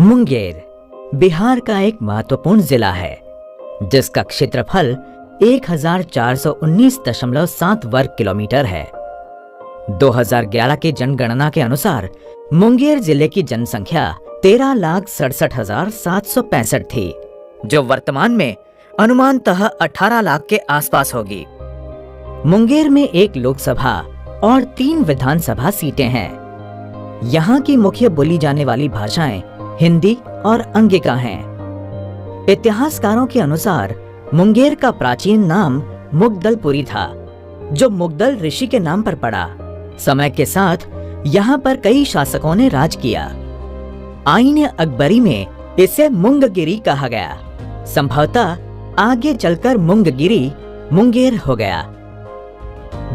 मुंगेर बिहार का एक महत्वपूर्ण जिला है जिसका क्षेत्रफल 1419.7 वर्ग किलोमीटर है। 2011 की जनगणना के अनुसार मुंगेर जिले की जनसंख्या 13,67,765 थी, जो वर्तमान में अनुमानतः 18 लाख के आसपास होगी। मुंगेर में एक लोकसभा और 3 विधानसभा सीटें हैं। यहाँ की मुख्य बोली जाने वाली भाषाएं हिंदी और अंगिका हैं। इतिहासकारों के अनुसार मुंगेर का प्राचीन नाम मुगदलपुरी था, जो मुगदल ऋषि के नाम पर पड़ा। समय के साथ यहाँ पर कई शासकों ने राज किया। आईन अकबरी में इसे मुंगगिरी कहा गया। संभवतः आगे चलकर मुंगगिरी मुंगेर हो गया।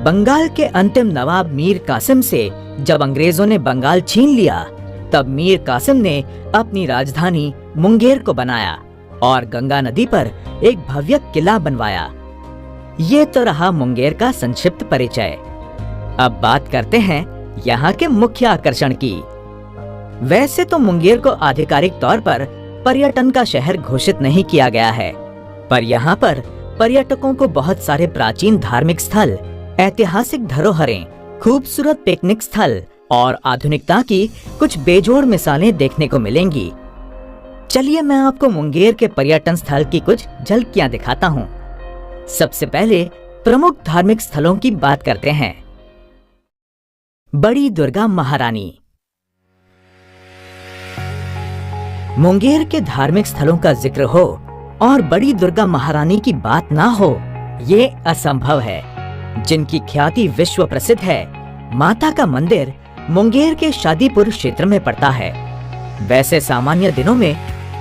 बंगाल के अंतिम नवाब मीर कासिम से जब अंग्रेजों ने बंगाल छीन लिया, तब मीर कासिम ने अपनी राजधानी मुंगेर को बनाया और गंगा नदी पर एक भव्य किला बनवाया। ये तो रहा मुंगेर का संक्षिप्त परिचय। अब बात करते हैं यहाँ के मुख्य आकर्षण की। वैसे तो मुंगेर को आधिकारिक तौर पर पर्यटन का शहर घोषित नहीं किया गया है, पर यहाँ पर पर्यटकों को बहुत सारे प्राचीन धार्मिक स्थल, ऐतिहासिक धरोहरें, खूबसूरत पिकनिक स्थल और आधुनिकता की कुछ बेजोड़ मिसालें देखने को मिलेंगी। चलिए मैं आपको मुंगेर के पर्यटन स्थल की कुछ झलकियां दिखाता हूँ। सबसे पहले प्रमुख धार्मिक स्थलों की बात करते हैं। बड़ी दुर्गा महारानी। मुंगेर के धार्मिक स्थलों का जिक्र हो और बड़ी दुर्गा महारानी की बात ना हो, ये असंभव है। जिनकी ख्याति विश्व प्रसिद्ध है। माता का मंदिर मुंगेर के शादीपुर क्षेत्र में पड़ता है। वैसे सामान्य दिनों में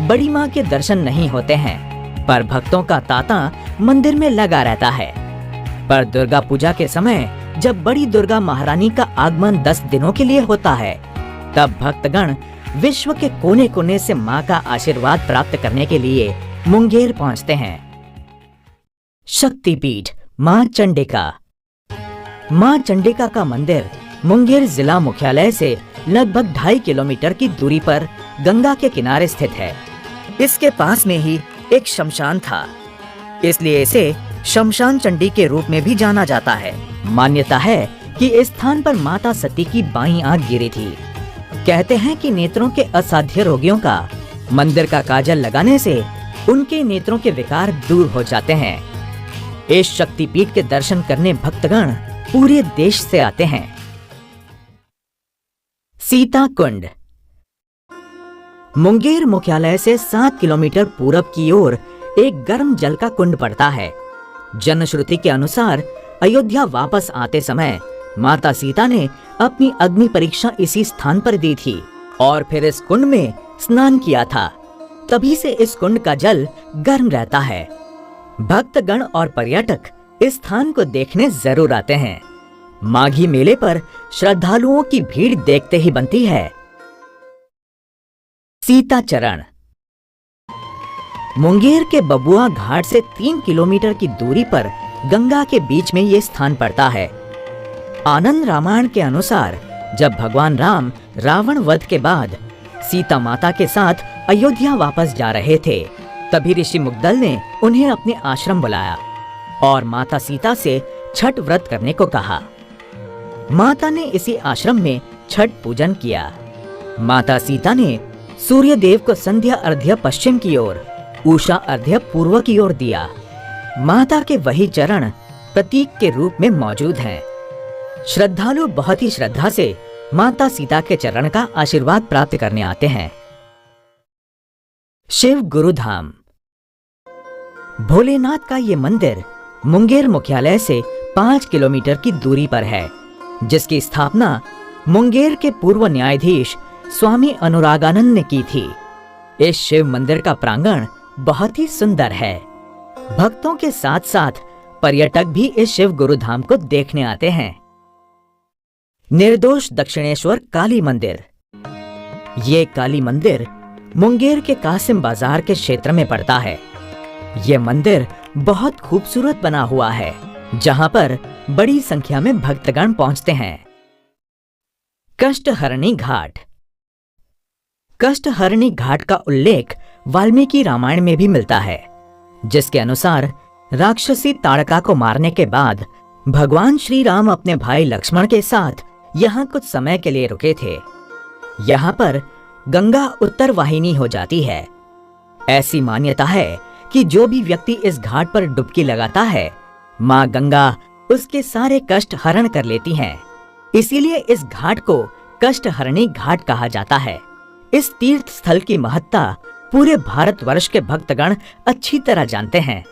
बड़ी माँ के दर्शन नहीं होते हैं, पर भक्तों का तांता मंदिर में लगा रहता है। पर दुर्गा पूजा के समय जब बड़ी दुर्गा महारानी का आगमन 10 दिनों के लिए होता है, तब भक्तगण विश्व के कोने कोने से माँ का आशीर्वाद प्राप्त करने के लिए मुंगेर पहुँचते हैं। शक्तिपीठ माँ चंडिका। माँ चंडिका का मंदिर मुंगेर जिला मुख्यालय से लगभग 2.5 किलोमीटर की दूरी पर गंगा के किनारे स्थित है। इसके पास में ही एक शमशान था, इसलिए इसे शमशान चंडी के रूप में भी जाना जाता है। मान्यता है कि इस स्थान पर माता सती की बाईं आंख गिरी थी। कहते हैं कि नेत्रों के असाध्य रोगियों का मंदिर का काजल लगाने से उनके नेत्रों के विकार दूर हो जाते हैं। इस शक्तिपीठ के दर्शन करने भक्तगण पूरे देश से आते हैं। सीता कुंड। मुंगेर मुख्यालय से 7 किलोमीटर पूरब की ओर एक गर्म जल का कुंड पड़ता है। जनश्रुति के अनुसार अयोध्या वापस आते समय माता सीता ने अपनी अग्नि परीक्षा इसी स्थान पर दी थी और फिर इस कुंड में स्नान किया था। तभी से इस कुंड का जल गर्म रहता है। भक्तगण और पर्यटक इस स्थान को देखने जरूर आते हैं। माघी मेले पर श्रद्धालुओं की भीड़ देखते ही बनती है। सीता चरण। मुंगेर के बबुआ घाट से 3 किलोमीटर की दूरी पर गंगा के बीच में ये स्थान पड़ता है। आनंद रामायण के अनुसार जब भगवान राम रावण वध के बाद सीता माता के साथ अयोध्या वापस जा रहे थे, तभी ऋषि मुगदल ने उन्हें अपने आश्रम बुलाया और माता सीता से छठ व्रत करने को कहा। माता ने इसी आश्रम में छठ पूजन किया। माता सीता ने सूर्य देव को संध्या अर्घ्य पश्चिम की ओर, उषा अर्घ्य पूर्व की ओर दिया। माता के वही चरण प्रतीक के रूप में मौजूद हैं। श्रद्धालु बहुत ही श्रद्धा से माता सीता के चरण का आशीर्वाद प्राप्त करने आते हैं। शिव गुरुधाम। भोलेनाथ का ये मंदिर मुंगेर मुख्यालय से 5 किलोमीटर की दूरी पर है, जिसकी स्थापना मुंगेर के पूर्व न्यायाधीश स्वामी अनुरागानंद ने की थी। इस शिव मंदिर का प्रांगण बहुत ही सुंदर है। भक्तों के साथ साथ पर्यटक भी इस शिव गुरुधाम को देखने आते हैं। निर्दोष दक्षिणेश्वर काली मंदिर। ये काली मंदिर मुंगेर के कासिम बाजार के क्षेत्र में पड़ता है। ये मंदिर बहुत खूबसूरत बना हुआ है, जहां पर बड़ी संख्या में भक्तगण पहुंचते हैं। कष्टहरणी घाट। कष्टहरणी घाट का उल्लेख वाल्मीकि रामायण में भी मिलता है, जिसके अनुसार राक्षसी ताड़का को मारने के बाद भगवान श्री राम अपने भाई लक्ष्मण के साथ यहाँ कुछ समय के लिए रुके थे। यहाँ पर गंगा उत्तर वाहिनी हो जाती है। ऐसी मान्यता है कि जो भी व्यक्ति इस घाट पर डुबकी लगाता है, माँ गंगा उसके सारे कष्ट हरण कर लेती हैं। इसीलिए इस घाट को कष्टहरणी घाट कहा जाता है। इस तीर्थ स्थल की महत्ता पूरे भारतवर्ष के भक्तगण अच्छी तरह जानते हैं।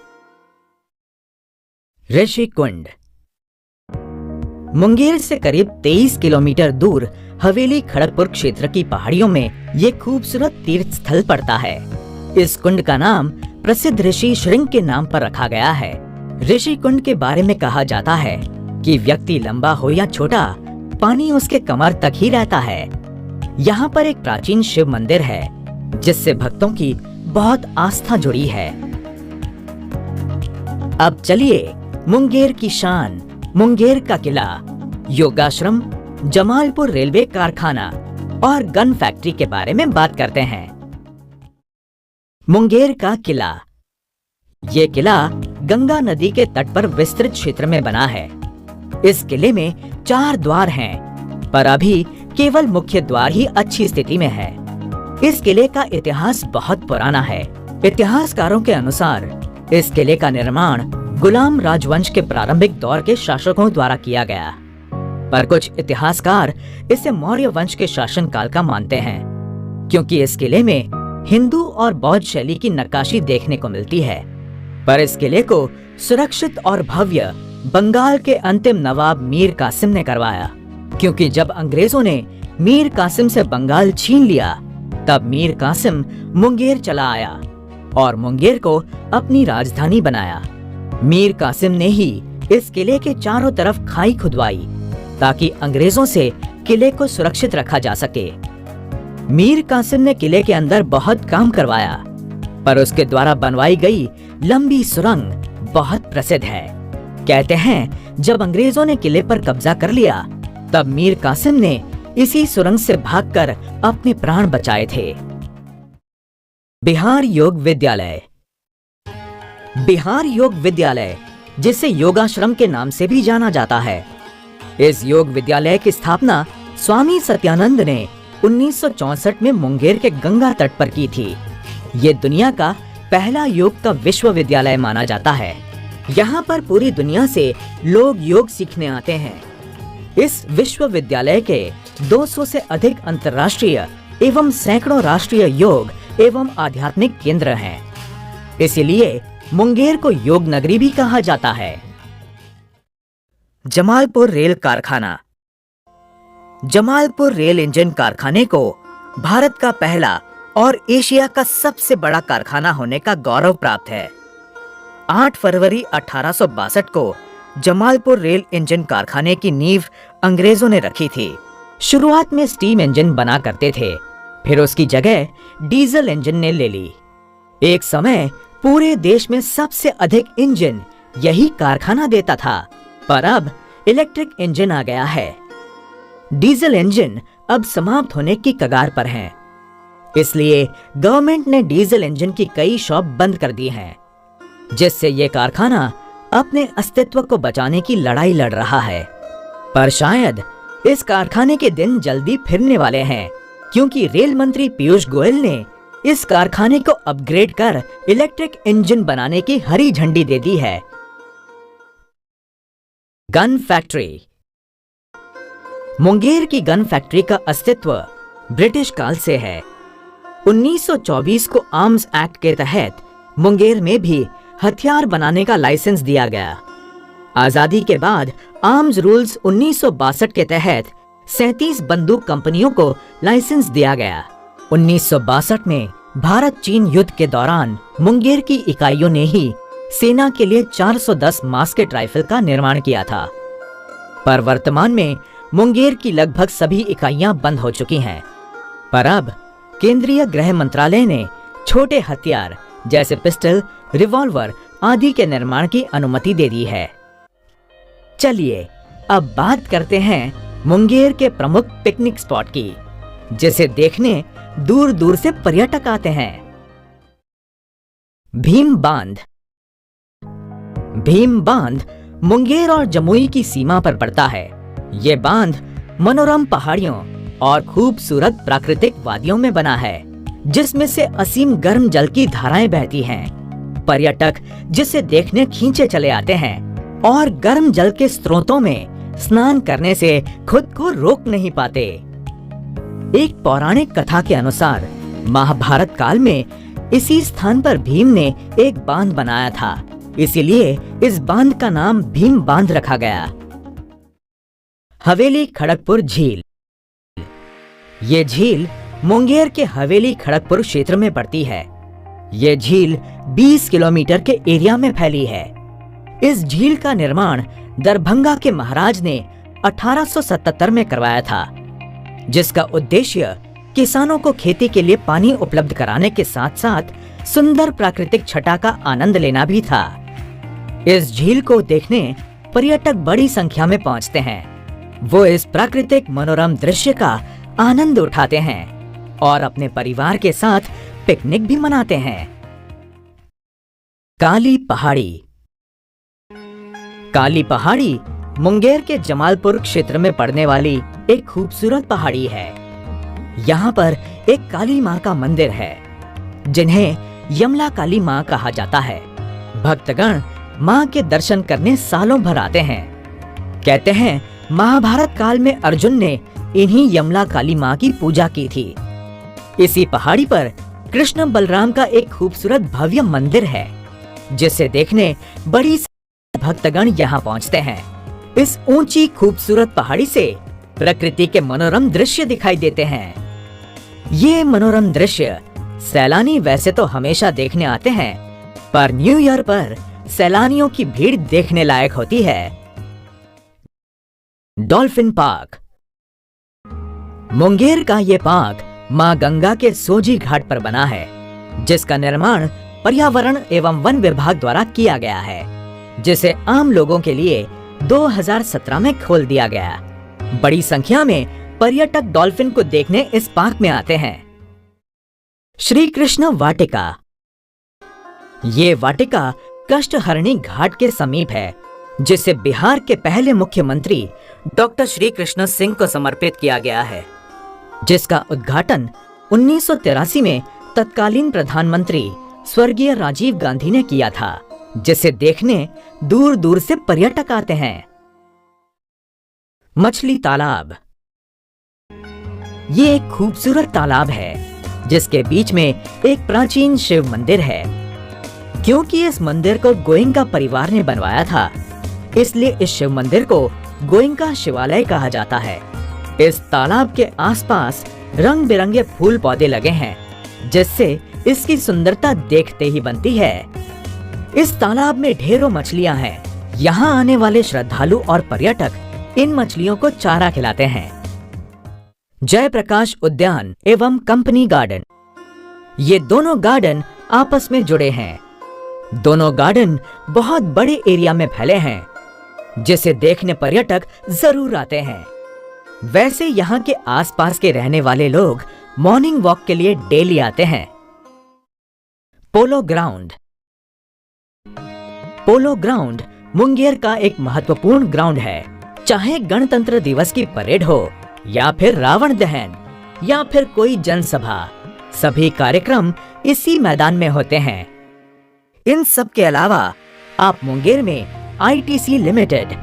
ऋषि कुंड मुंगेर से करीब 23 किलोमीटर दूर हवेली खड़गपुर क्षेत्र की पहाड़ियों में ये खूबसूरत तीर्थ स्थल पड़ता है। इस कुंड का नाम प्रसिद्ध ऋषि श्रृंग के नाम पर रखा गया है। ऋषि कुंड के बारे में कहा जाता है कि व्यक्ति लंबा हो या छोटा, पानी उसके कमर तक ही रहता है। यहाँ पर एक प्राचीन शिव मंदिर है, जिससे भक्तों की बहुत आस्था जुड़ी है। अब चलिए मुंगेर की शान, मुंगेर का किला, योगाश्रम, जमालपुर रेलवे कारखाना और गन फैक्ट्री के बारे में बात करते हैं। मुंगेर का किला। ये किला गंगा नदी के तट पर विस्तृत क्षेत्र में बना है। इस किले में 4 द्वार हैं, पर अभी केवल मुख्य द्वार ही अच्छी स्थिति में है। इस किले का इतिहास बहुत पुराना है। इतिहासकारों के अनुसार इस किले का निर्माण गुलाम राजवंश के प्रारंभिक दौर के शासकों द्वारा किया गया, पर कुछ इतिहासकार इसे मौर्य वंश के शासनकाल का मानते हैं, क्योंकि इस किले में हिंदू और बौद्ध शैली की नक्काशी देखने को मिलती है। पर इस किले को सुरक्षित और भव्य बंगाल के अंतिम नवाब मीर कासिम ने करवाया, क्योंकि जब अंग्रेजों ने मीर कासिम से बंगाल छीन लिया, तब मीर कासिम मुंगेर चला आया और मुंगेर को अपनी राजधानी बनाया। मीर कासिम ने ही इस किले के चारों तरफ खाई खुदवाई, ताकि अंग्रेजों से किले को सुरक्षित रखा जा सके। मीर कासिम ने किले के अंदर बहुत काम करवाया, पर उसके द्वारा बनवाई गई लंबी सुरंग बहुत प्रसिद्ध है। कहते हैं जब अंग्रेजों ने किले पर कब्जा कर लिया, तब मीर कासिम ने इसी सुरंग से भागकर अपने प्राण बचाए थे। बिहार योग विद्यालय। बिहार योग विद्यालय, जिसे योगाश्रम के नाम से भी जाना जाता है, इस योग विद्यालय की स्थापना स्वामी सत्यानंद ने 1964 में मुंगेर के गंगा तट पर की थी। ये दुनिया का पहला योग का विश्वविद्यालय माना जाता है। यहाँ पर पूरी दुनिया से लोग योग सीखने आते हैं। इस विश्वविद्यालय के 200 से अधिक अंतर्राष्ट्रीय एवं सैकड़ों राष्ट्रीय योग एवं आध्यात्मिक केंद्र हैं। इसीलिए मुंगेर को योग नगरी भी कहा जाता है। जमालपुर रेल कारखाना। जमालपुर रेल इंजन कारखाने को भारत का पहला और एशिया का सबसे बड़ा कारखाना होने का गौरव प्राप्त है। 8 फरवरी 1862 को जमालपुर रेल इंजन कारखाने की नींव अंग्रेजों ने रखी थी। शुरुआत में स्टीम इंजन बना करते थे, फिर उसकी जगह डीजल इंजन ने ले ली। एक समय पूरे देश में सबसे अधिक इंजन यही कारखाना देता था, पर अब इलेक्ट्रिक इंजन आ गया है। डीजल इंजन अब समाप्त होने की कगार पर हैं। इसलिए गवर्नमेंट ने डीजल इंजन की कई शॉप बंद कर दी हैं, जिससे ये कारखाना अपने अस्तित्व को बचाने की लड़ाई लड़ रहा है। पर शायद इस कारखाने के दिन जल्दी फिरने वाले हैं, क्योंकि रेल मंत्री पीयूष गोयल ने इस कारखाने को अपग्रेड कर इलेक्ट्रिक इंजन बनाने की हरी झंडी दे दी है। Gun factory. मुंगेर की गन फैक्ट्री का अस्तित्व ब्रिटिश काल से है। 1924 को आर्म्स एक्ट के तहत मुंगेर में भी हथियार बनाने का लाइसेंस दिया गया। आजादी के बाद आर्म्स रूल्स 1962 के तहत 37 बंदूक कंपनियों को लाइसेंस दिया गया। 1962 में भारत चीन युद्ध के दौरान मुंगेर की इकाइयों ने ही सेना के लिए 410 मास्केट राइफल का निर्माण किया था। पर वर्तमान में मुंगेर की लगभग सभी इकाइयां बंद हो चुकी हैं। पर अब केंद्रीय गृह मंत्रालय ने छोटे हथियार जैसे पिस्टल, रिवॉल्वर आदि के निर्माण की अनुमति दे दी है। चलिए अब बात करते हैं मुंगेर के प्रमुख पिकनिक स्पॉट की, जिसे देखने दूर दूर से पर्यटक आते हैं। भीम बांध। भीम बांध मुंगेर और जमुई की सीमा पर पड़ता है। ये बांध मनोरम पहाड़ियों और खूबसूरत प्राकृतिक वादियों में बना है, जिसमें से असीम गर्म जल की धाराएं बहती हैं। पर्यटक जिसे देखने खींचे चले आते हैं और गर्म जल के स्रोतों में स्नान करने से खुद को रोक नहीं पाते। एक पौराणिक कथा के अनुसार महाभारत काल में इसी स्थान पर भीम ने एक बांध बनाया था, इसीलिए इस बांध का नाम भीम बांध रखा गया। हवेली खड़गपुर झील। ये झील मुंगेर के हवेली खड़गपुर क्षेत्र में पड़ती है। ये झील 20 किलोमीटर के एरिया में फैली है। इस झील का निर्माण दरभंगा के महाराज ने 1877 में करवाया था, जिसका उद्देश्य किसानों को खेती के लिए पानी उपलब्ध कराने के साथ साथ सुंदर प्राकृतिक छटा का आनंद लेना भी था। इस झील को देखने पर्यटक बड़ी संख्या में पहुंचते हैं। वो इस प्राकृतिक मनोरम दृश्य का आनंद उठाते हैं और अपने परिवार के साथ पिकनिक भी मनाते हैं। काली पहाड़ी। काली पहाड़ी मुंगेर के जमालपुर क्षेत्र में पड़ने वाली एक खूबसूरत पहाड़ी है। यहाँ पर एक काली माँ का मंदिर है, जिन्हें यमला काली माँ कहा जाता है। भक्तगण माँ के दर्शन करने सालों भर आते हैं। कहते हैं महाभारत काल में अर्जुन ने इन्हीं यमला काली माँ की पूजा की थी। इसी पहाड़ी पर कृष्ण बलराम का एक खूबसूरत भव्य मंदिर है, जिसे देखने बड़ी भक्तगण यहाँ पहुँचते हैं। इस ऊंची खूबसूरत पहाड़ी से प्रकृति के मनोरम दृश्य दिखाई देते हैं। ये मनोरम दृश्य सैलानी वैसे तो हमेशा देखने आते हैं, पर न्यू ईयर पर सैलानियों की भीड़ देखने लायक होती है। Dolphin park. मुंगेर का ये पार्क मां गंगा के सोजी घाट पर बना है, जिसका निर्माण पर्यावरण एवं वन विभाग द्वारा किया गया है, जिसे आम लोगों के लिए 2017 में खोल दिया गया। बड़ी संख्या में पर्यटक डॉल्फिन को देखने इस पार्क में आते हैं। श्री कृष्ण वाटिका। ये वाटिका कष्टहरणी घाट के समीप है, जिसे बिहार के पहले मुख्यमंत्री डॉक्टर श्री कृष्ण सिंह को समर्पित किया गया है, जिसका उद्घाटन 1983 में तत्कालीन प्रधानमंत्री स्वर्गीय राजीव गांधी ने किया था, जिसे देखने दूर दूर से पर्यटक आते हैं। मछली तालाब। ये एक खूबसूरत तालाब है, जिसके बीच में एक प्राचीन शिव मंदिर है। क्योंकि इस मंदिर को गोइंका परिवार ने बनवाया था, इसलिए इस शिव मंदिर को गोइंका शिवालय कहा जाता है। इस तालाब के आसपास रंग बिरंगे फूल पौधे लगे हैं, जिससे इसकी सुंदरता देखते ही बनती है। इस तालाब में ढेरों मछलियां हैं। यहाँ आने वाले श्रद्धालु और पर्यटक इन मछलियों को चारा खिलाते हैं। जयप्रकाश उद्यान एवं कंपनी गार्डन। ये दोनों गार्डन आपस में जुड़े हैं। दोनों गार्डन बहुत बड़े एरिया में फैले हैं, जिसे देखने पर्यटक जरूर आते हैं। वैसे यहाँ के आसपास के रहने वाले लोग मॉर्निंग वॉक के लिए डेली आते हैं। Polo ground. Polo ground Munger का एक महत्वपूर्ण ग्राउंड है। चाहे गणतंत्र दिवस की परेड हो या फिर रावण दहन या फिर कोई जनसभा, सभी कार्यक्रम इसी मैदान में होते हैं। इन सब के अलावा आप मुंगेर में ITC limited,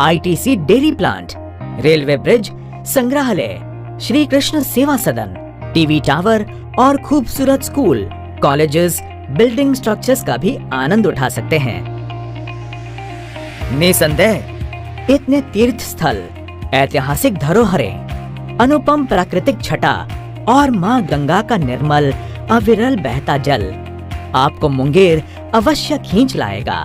ITC dairy plant, railway bridge, संग्रहालय, श्री कृष्ण सेवा सदन, टीवी टावर और खूबसूरत स्कूल, कॉलेजेस, बिल्डिंग स्ट्रक्चर्स का भी आनंद उठा सकते हैं। निसंदेह इतने तीर्थ स्थल, ऐतिहासिक धरोहरें, अनुपम प्राकृतिक छटा और मां गंगा का निर्मल अविरल बहता जल आपको मुंगेर अवश्य खींच लाएगा।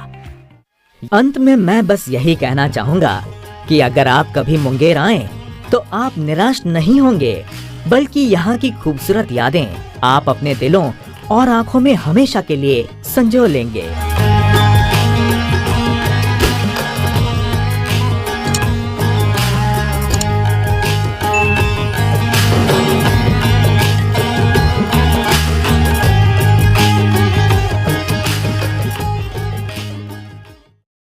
अंत में मैं बस यही कहना चाहूंगा कि अगर आप कभी मुंगेर आएं, तो आप निराश नहीं होंगे, बल्कि यहाँ की खूबसूरत यादें आप अपने दिलों और आंखों में हमेशा के लिए संजो लेंगे।